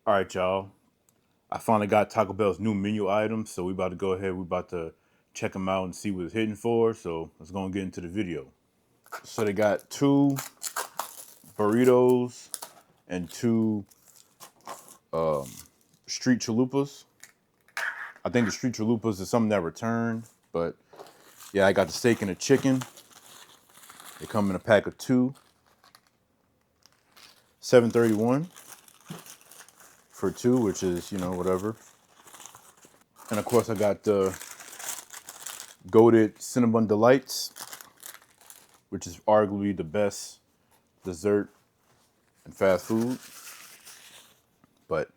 All right, y'all. I finally got Taco Bell's new menu items, so we about to go ahead. We about to check them out and see what it's hitting for. So let's go and get into the video. So they got two burritos and two street chalupas. I think the street chalupas is something that returned, but yeah, I got the steak and the chicken. They come in a pack of two, 7.31 for two, which is whatever. And of course, I got the goated cinnamon delights, which is arguably the best dessert in fast food. But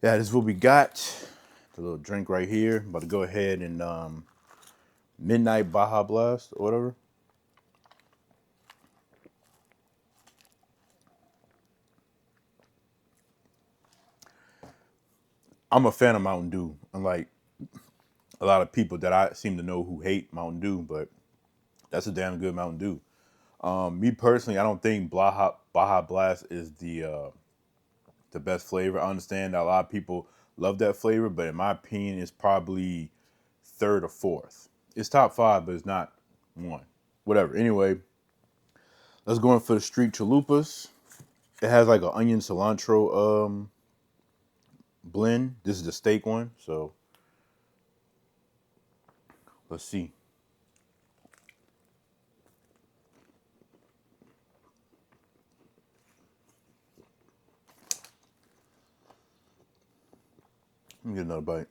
yeah, this is what we got. The little drink right here. I'm about to go ahead and Midnight Baja Blast or whatever. I'm a fan of Mountain Dew, unlike a lot of people that I seem to know who hate Mountain Dew, but that's a damn good Mountain Dew. Me personally, I don't think Baja Blast is the best flavor. I understand that a lot of people love that flavor, but in my opinion, it's probably third or fourth. It's top five, but it's not one. Whatever. Anyway, let's go in for the street chalupas. It has like an onion cilantro blend. This is the steak one, so let's see. Let me get another bite.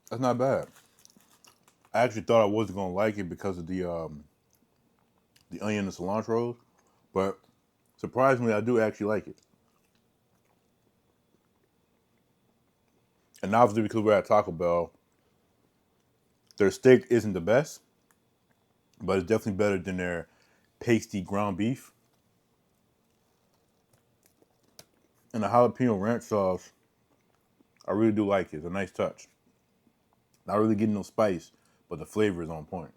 That's not bad. I actually thought I wasn't gonna like it because of the onion and cilantro, but surprisingly, I do actually like it. And obviously, because we're at Taco Bell, their steak isn't the best, but it's definitely better than their pasty ground beef. And the jalapeno ranch sauce, I really do like it. It's a nice touch. Not really getting no spice, but the flavor is on point.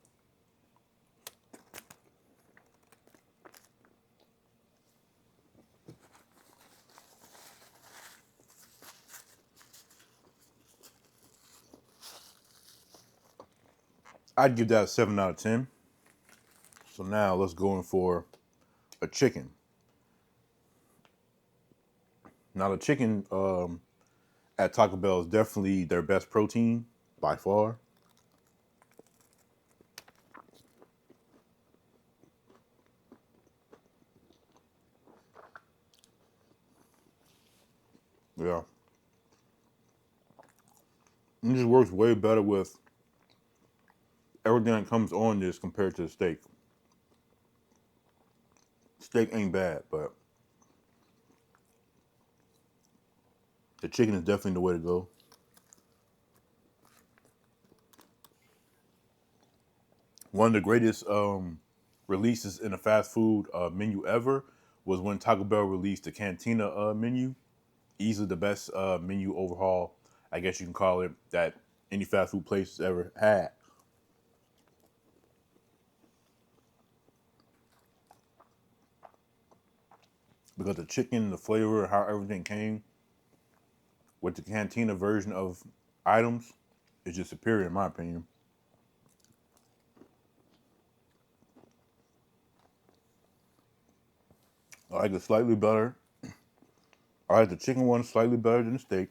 I'd give that a 7 out of 10. So now let's go in for a chicken. Now the chicken at Taco Bell is definitely their best protein by far. Yeah. It just works way better with everything that comes on this compared to the steak. Steak ain't bad, but the chicken is definitely the way to go. One of the greatest releases in a fast food menu ever was when Taco Bell released the Cantina menu. Easily the best menu overhaul, I guess you can call it, that any fast food place has ever had. Because the chicken, the flavor, how everything came with the Cantina version of items is just superior in my opinion. I like it slightly better. I like the chicken one slightly better than the steak.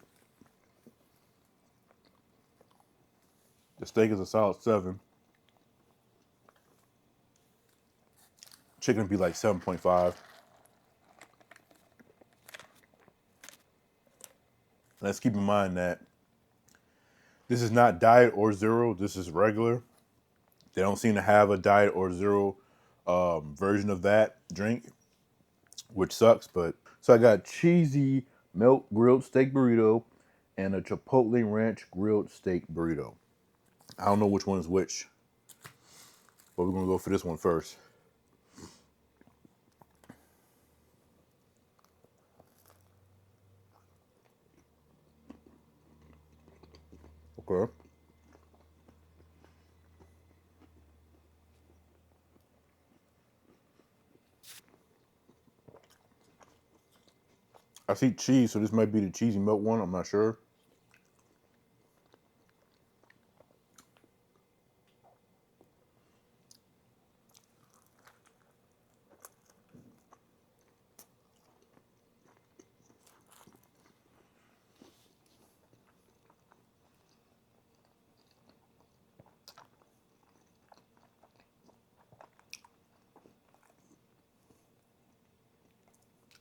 The steak is a solid 7. Chicken would be like 7.5. Let's keep in mind that this is not diet or zero. This is regular. They don't seem to have a diet or zero version of that drink, which sucks. But so I got cheesy milk grilled steak burrito and a chipotle ranch grilled steak burrito. I don't know which one is which, but we're gonna go for this one first. Okay. I see cheese, so this might be the cheesy milk one. I'm not sure.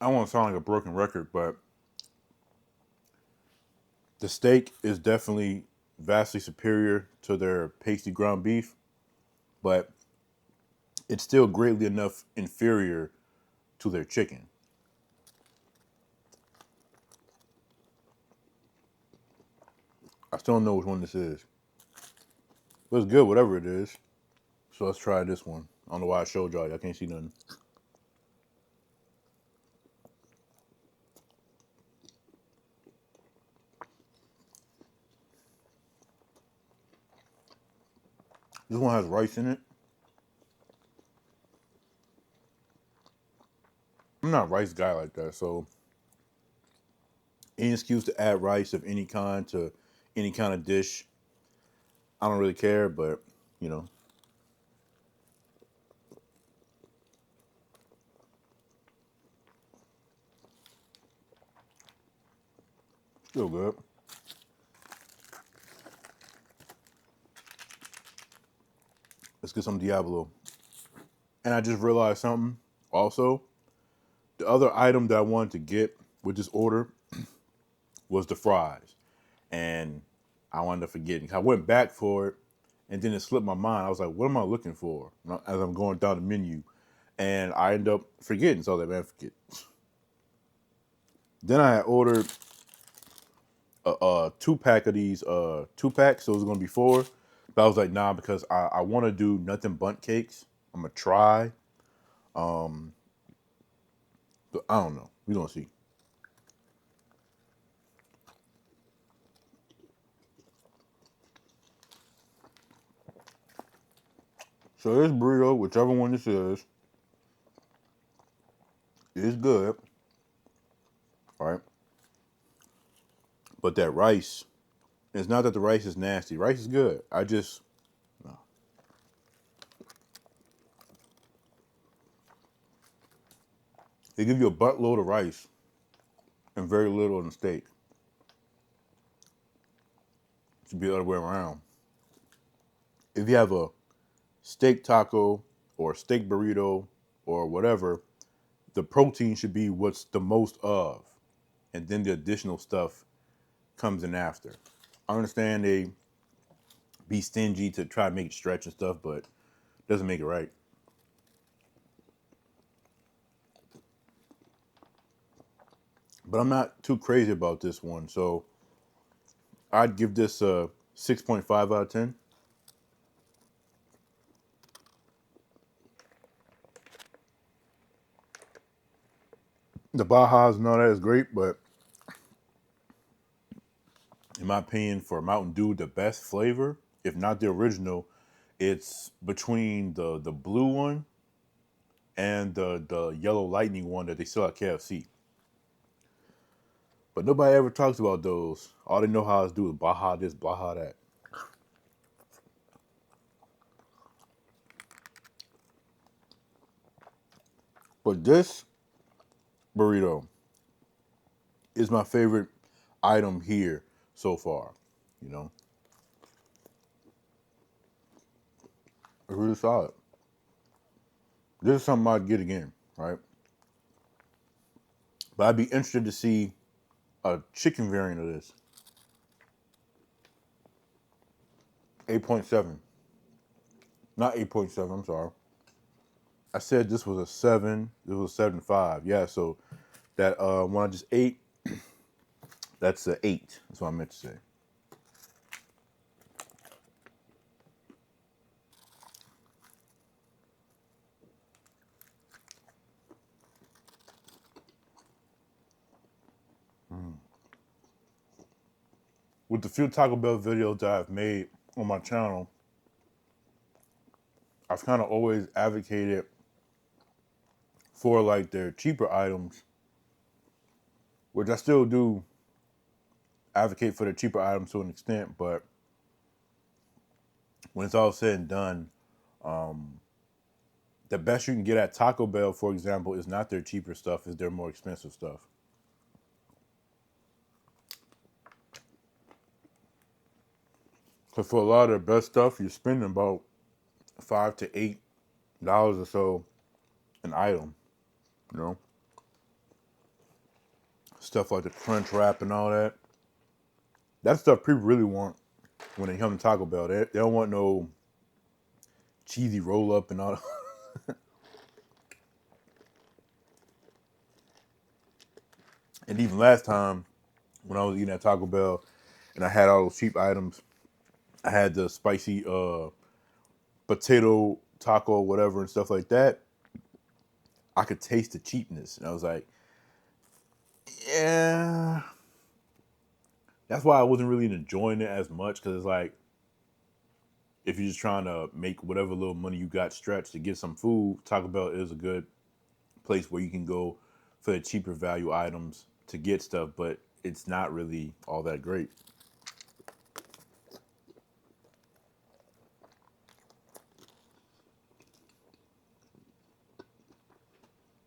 I don't want to sound like a broken record, but the steak is definitely vastly superior to their pasty ground beef, but it's still greatly enough inferior to their chicken. I still don't know which one this is. But it's good, whatever it is. So let's try this one. I don't know why I showed y'all. I can't see nothing. This one has rice in it. I'm not a rice guy like that, so any excuse to add rice of any kind to any kind of dish, I don't really care, but you know, still good. Let's get some Diablo. And I just realized something also. The other item that I wanted to get with this order was the fries. And I wound up forgetting. I went back for it and then it slipped my mind. I was like, what am I looking for? As I'm going down the menu. And I end up forgetting. So I was like, man, forget. Then I had ordered a 2-pack of these 2-packs, so it was gonna be 4. But I was like, nah, because I want to do nothing but cakes. I'm gonna try, um, but I don't know. We gonna see. So this burrito, whichever one this is good, all right. But that rice, it's not that the rice is nasty. Rice is good. I just no. They give you a buttload of rice and very little on the steak. It should be the other way around. If you have a steak taco or steak burrito or whatever, the protein should be what's the most of, and then the additional stuff comes in after. I understand they be stingy to try to make it stretch and stuff, but it doesn't make it right. But I'm not too crazy about this one, so I'd give this a 6.5 out of 10. The Baja's and all that is great, but in my opinion, for Mountain Dew, the best flavor, if not the original, it's between the blue one and the yellow lightning one that they sell at KFC. But nobody ever talks about those. All they know how to do is Baja this, Baja that. But this burrito is my favorite item here so far. You know, it's really solid. This is something I'd get again, right? But I'd be interested to see a chicken variant of this. 8.7. Not 8.7, I'm sorry. I said this was a 7. This was a 7.5. Yeah, so that one I just ate, that's a 8. That's what I meant to say. with the few Taco Bell videos that I've made on my channel, I've kind of always advocated for like their cheaper items, which I still do advocate for the cheaper items to an extent, but when it's all said and done, the best you can get at Taco Bell, for example, is not their cheaper stuff, it's their more expensive stuff. Because for a lot of the best stuff, you're spending about $5 to $8 or so an item, you know? Stuff like the Crunch Wrap and all that. That stuff people really want when they come to Taco Bell. They don't want no cheesy roll up and all that. And even last time when I was eating at Taco Bell and I had all those cheap items, I had the spicy potato taco or whatever and stuff like that. I could taste the cheapness. And I was like, yeah. That's why I wasn't really enjoying it as much, because it's like, if you're just trying to make whatever little money you got stretched to get some food, Taco Bell is a good place where you can go for the cheaper value items to get stuff, but it's not really all that great.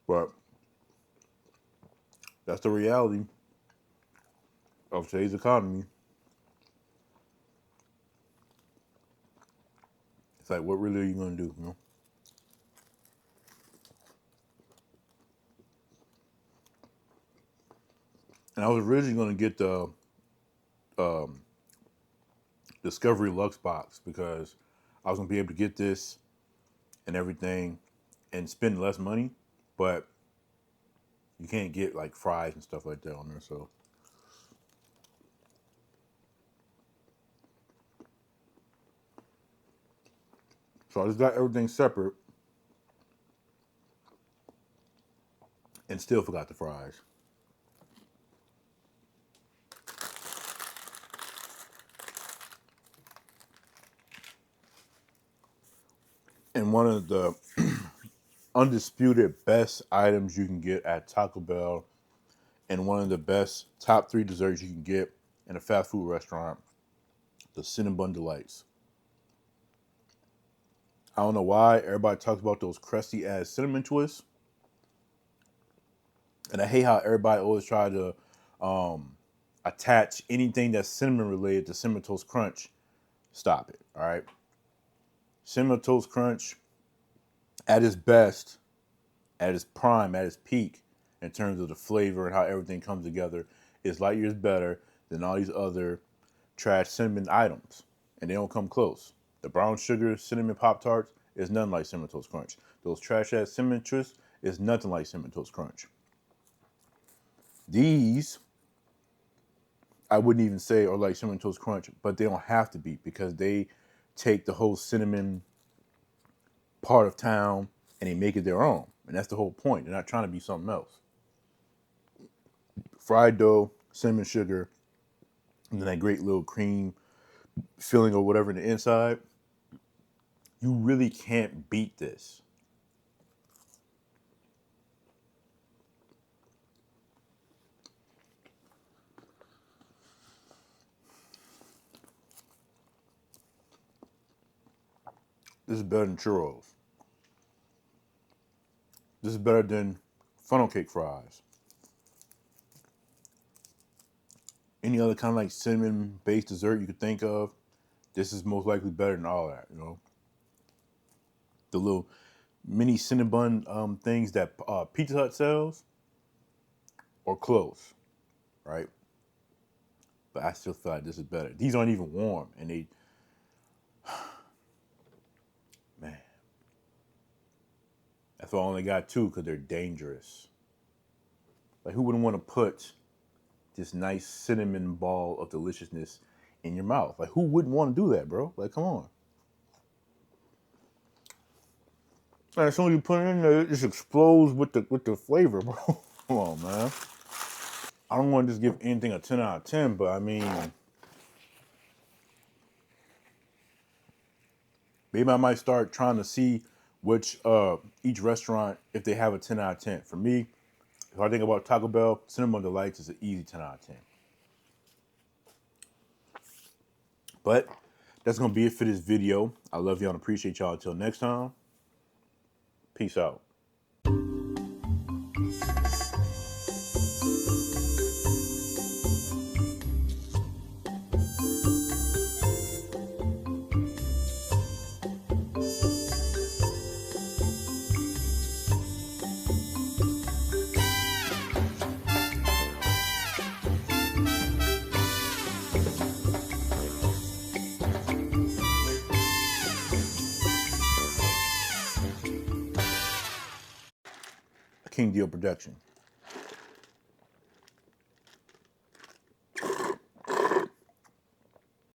But that's the reality of today's economy. It's like, what really are you going to do, you know? And I was originally going to get the um, Discovery Lux box because I was going to be able to get this and everything and spend less money, but you can't get like fries and stuff like that on there, so I just got everything separate and still forgot the fries. And one of the undisputed best items you can get at Taco Bell, and one of the best top 3 desserts you can get in a fast food restaurant, the Cinnabon Delights. I don't know why everybody talks about those crusty ass cinnamon twists, and I hate how everybody always try to attach anything that's cinnamon related to Cinnamon Toast Crunch. Stop it, all right? Cinnamon Toast Crunch, at its best, at its prime, at its peak, in terms of the flavor and how everything comes together, is light years better than all these other trash cinnamon items, and they don't come close. The brown sugar cinnamon Pop Tarts is nothing like Cinnamon Toast Crunch. Those trash ass cinnamon twists is nothing like Cinnamon Toast Crunch. These, I wouldn't even say are like Cinnamon Toast Crunch, but they don't have to be, because they take the whole cinnamon part of town and they make it their own. And that's the whole point. They're not trying to be something else. Fried dough, cinnamon sugar, and then that great little cream filling or whatever in the inside. You really can't beat this. This is better than churros. This is better than funnel cake fries. Any other kind of like cinnamon based dessert you could think of, this is most likely better than all that, you know? The little mini Cinnabon things that Pizza Hut sells, or close, right? But I still feel like this is better. These aren't even warm, and they, man, that's why I only got 2, because they're dangerous. Like, who wouldn't want to put this nice cinnamon ball of deliciousness in your mouth? Like, who wouldn't want to do that, bro? Like, come on. And as soon as you put it in there, it just explodes with the flavor, bro. Come on, man. I don't want to just give anything a 10 out of 10, but I mean, Maybe I might start trying to see which each restaurant, if they have a 10 out of 10. For me, if I think about Taco Bell, Cinema Delights is an easy 10 out of 10. But that's going to be it for this video. I love y'all and appreciate y'all. Until next time, peace out. King Deal Production.